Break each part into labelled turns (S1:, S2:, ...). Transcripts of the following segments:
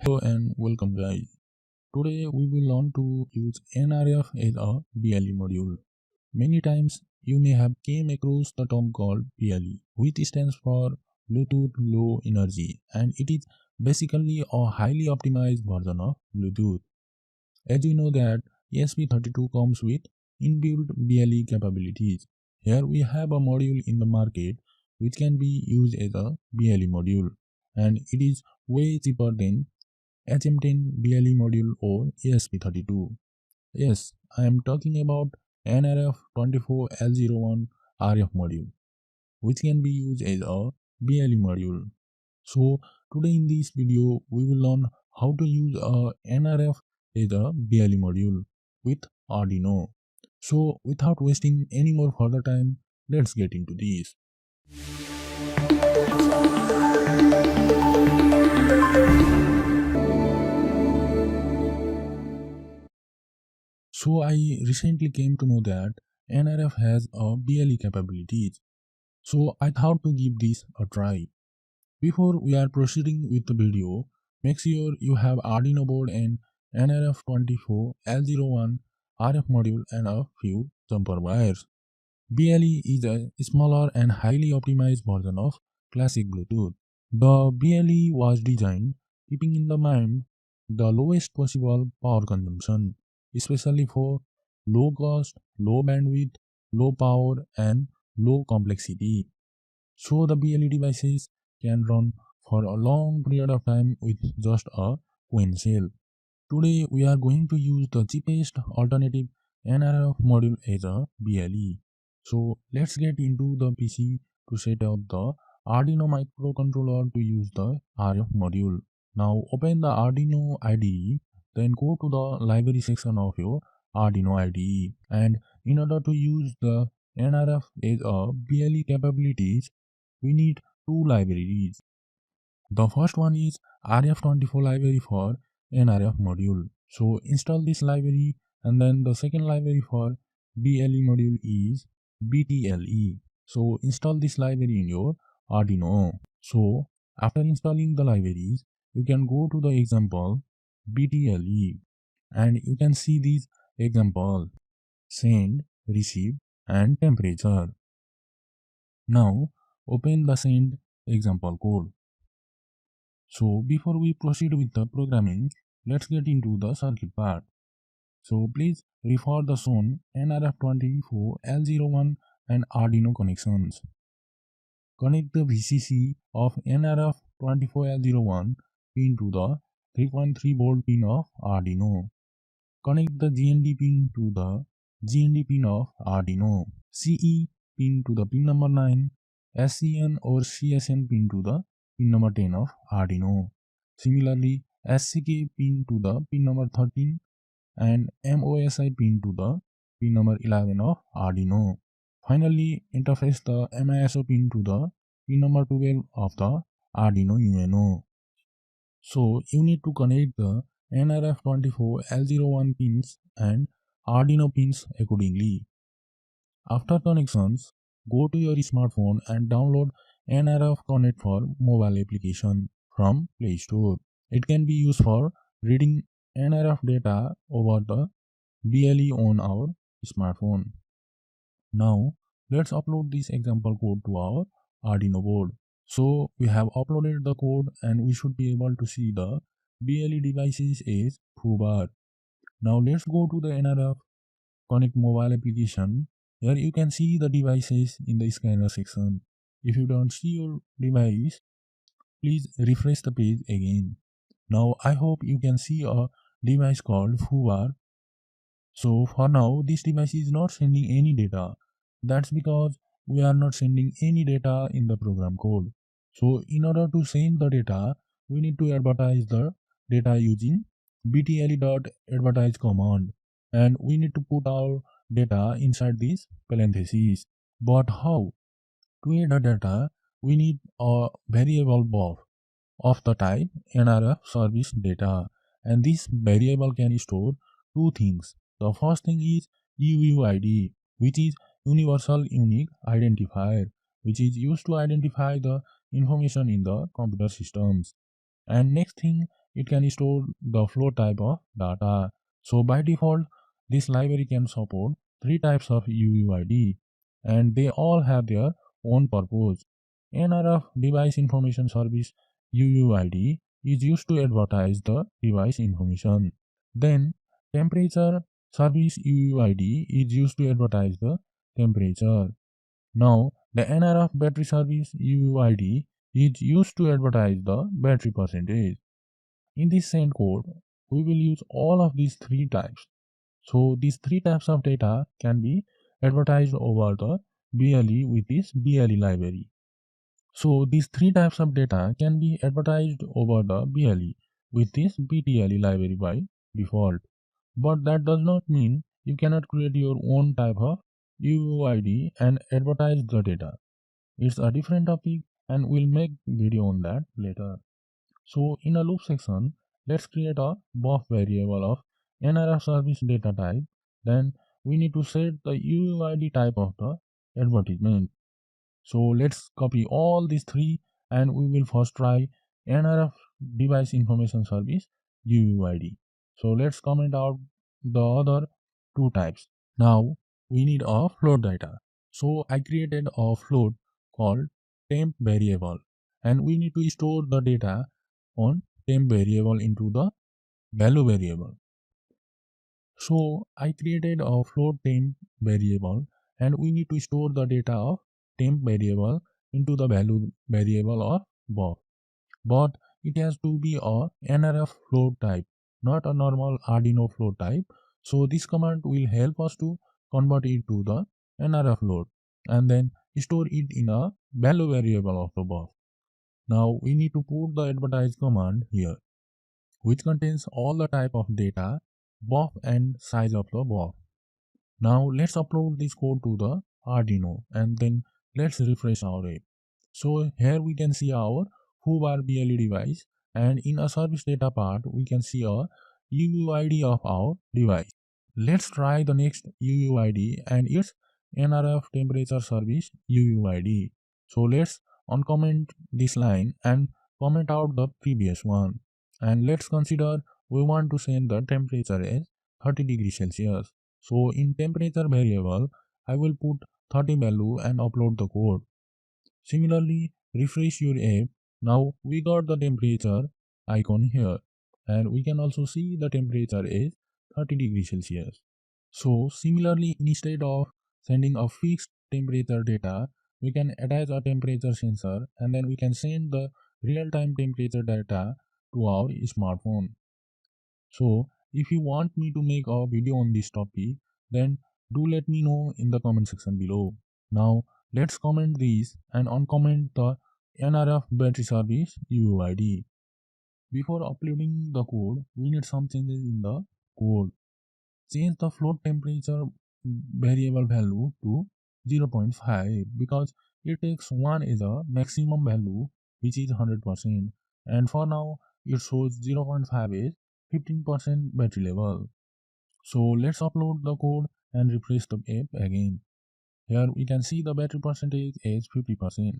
S1: Hello and welcome guys. Today we will learn to use NRF as a BLE module. Many times you may have came across the term called BLE, which stands for Bluetooth Low Energy, and it is basically a highly optimized version of Bluetooth. As we know that ESP32 comes with inbuilt BLE capabilities. Here we have a module in the market which can be used as a BLE module, and it is way cheaper than HM10 BLE module or ESP32. Yes, I am talking about NRF24L01 RF module, which can be used as a BLE module. So today in this video, we will learn how to use a NRF as a BLE module with Arduino. So without wasting any more further time, let's get into this. So I recently came to know that NRF has a BLE capabilities. So I thought to give this a try. Before we are proceeding with the video, make sure you have Arduino board and NRF24L01 RF module and a few jumper wires. BLE is a smaller and highly optimized version of classic Bluetooth. The BLE was designed keeping in the mind the lowest possible power consumption, especially for low cost, low bandwidth, low power and low complexity. So the BLE devices can run for a long period of time with just a coin cell. Today we are going to use the cheapest alternative NRF module as a BLE. So let's get into the PC to set up the Arduino microcontroller to use the RF module. Now open the Arduino IDE, then go to the library section of your Arduino IDE, and in order to use the NRF as a BLE capabilities, we need two libraries. The first one is RF24 library for NRF module. So install this library, and then the second library for BLE module is BTLE. So install this library in your Arduino. So after installing the libraries, you can go to the example BTLE, and you can see these example: send, receive and temperature. Now open the send example code. So before we proceed with the programming, let's get into the circuit part. So please refer the shown NRF24L01 and Arduino connections. Connect the VCC of NRF24L01 pin to the 3.3 volt pin of Arduino. Connect the GND pin to the GND pin of Arduino. CE pin to the pin number 9, SCN or CSN pin to the pin number 10 of Arduino. Similarly, SCK pin to the pin number 13 and MOSI pin to the pin number 11 of Arduino. Finally, interface the MISO pin to the pin number 12 of the Arduino UNO. So you need to connect the NRF24L01 pins and Arduino pins accordingly. After connections, go to your smartphone and download NRF Connect for mobile application from Play Store. It can be used for reading NRF data over the BLE on our smartphone. Now let's upload this example code to our Arduino board. So we have uploaded the code and we should be able to see the BLE devices as foobar. Now let's go to the NRF Connect mobile application. Here you can see the devices in the scanner section. If you don't see your device, please refresh the page again. Now I hope you can see a device called foobar. So for now this device is not sending any data. That's because we are not sending any data in the program code. So in order to send the data, we need to advertise the data using btle.advertise command, and we need to put our data inside this parentheses. But how? To add the data, we need a variable buff of the type NRF service data, and this variable can store two things. The first thing is UUID, which is universal unique identifier, which is used to identify the information in the computer systems. And next thing, it can store the float type of data. So by default, this library can support three types of UUID, and they all have their own purpose. NRF Device Information Service UUID is used to advertise the device information. Then Temperature Service UUID is used to advertise the temperature. Now, the NRF Battery Service UUID is used to advertise the battery percentage. In this same code, we will use all of these three types. So, these three types of data can be advertised over the BLE with this BLE library. So, these three types of data can be advertised over the BLE with this BTLE library by default. But that does not mean you cannot create your own type of UUID and advertise the data. It's a different topic and we'll make video on that later. So in a loop section, let's create a buff variable of NRF service data type. Then we need to set the UUID type of the advertisement. So let's copy all these three and we will first try NRF device information service UUID. So let's comment out the other two types. Now we need a float data. So I created a float called temp variable and we need to store the data on temp variable into the value variable. So I created a float temp variable and we need to store the data of temp variable into the value variable of buff. But it has to be a NRF float type, not a normal Arduino float type. So this command will help us to convert it to the NRF float and then store it in a value variable of the buff. Now we need to put the advertise command here, which contains all the type of data, buff and size of the buff. Now let's upload this code to the Arduino and then let's refresh our app. So here we can see our foobar BLE device and in a service data part we can see a UUID of our device. Let's try the next UUID and it's NRF temperature service UUID. So let's uncomment this line and comment out the previous one. And let's consider we want to send the temperature as 30 degrees Celsius. So in temperature variable, I will put 30 value and upload the code. Similarly, refresh your app. Now we got the temperature icon here and we can also see the temperature is 30 degrees Celsius. So similarly, instead of sending a fixed temperature data, we can attach a temperature sensor and then we can send the real-time temperature data to our smartphone. So if you want me to make a video on this topic, then do let me know in the comment section below. Now let's comment these and uncomment the NRF battery service UUID. Before uploading the code, we need some changes in the code. Change the float temperature variable value to 0.5 because it takes 1 is a maximum value which is 100% and for now it shows 0.5 is 15% battery level. So let's upload the code and refresh the app again. Here we can see the battery percentage is 50%.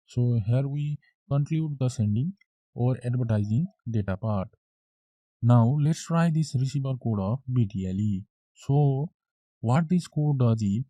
S1: So here we conclude the sending or advertising data part. Now let's try this receiver code of BTLE. So what this code does is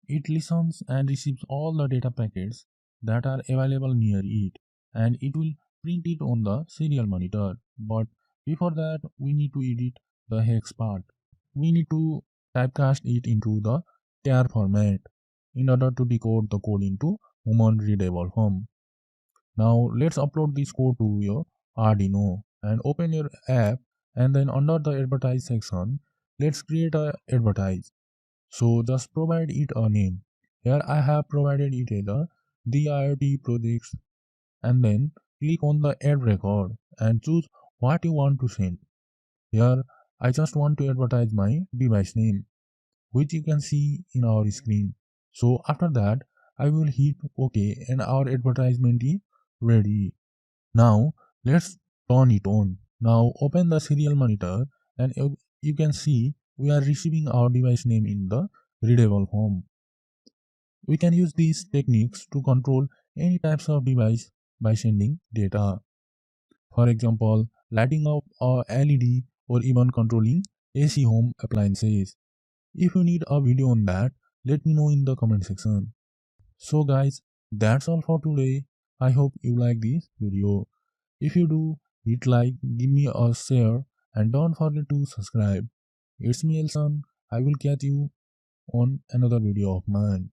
S1: it listens and receives all the data packets that are available near it and it will print it on the serial monitor. But before that we need to edit the hex part. We need to typecast it into the TAR format in order to decode the code into human readable form. Now let's upload this code to your Arduino and open your app and then under the advertise section, let's create a advertise. So just provide it a name. Here I have provided it as the IoT projects and then click on the add record and choose what you want to send. Here I just want to advertise my device name, which you can see in our screen. So after that I will hit OK and our advertisement is ready. Now let's turn it on. Now open the serial monitor and you can see we are receiving our device name in the readable form. We can use these techniques to control any types of device by sending data. For example, lighting up a LED, or even controlling AC home appliances. If you need a video on that, let me know in the comment section. So guys, that's all for today. I hope you like this video. If you do, hit like, give me a share, and don't forget to subscribe. It's me Elson. I will catch you on another video of mine.